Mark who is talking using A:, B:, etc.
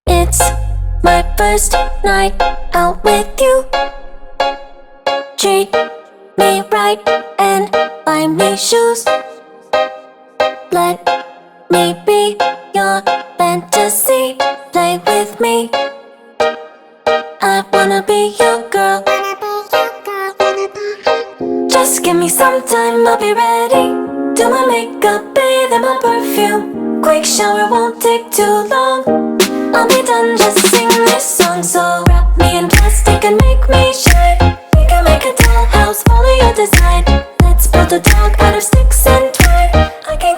A: It's my first night out with you. Treat me right and buy me shoes. Let me be your fantasy. Play with me. I wanna be your girl. Just give me some time, I'll be ready. Do my makeup, bathe in my perfume. Quick shower won't take too long. I'll be done, just sing this song. So wrap me in plastic and make me shine. We can make a dollhouse, follow your design. Let's build a dog out of sticks and twine. I can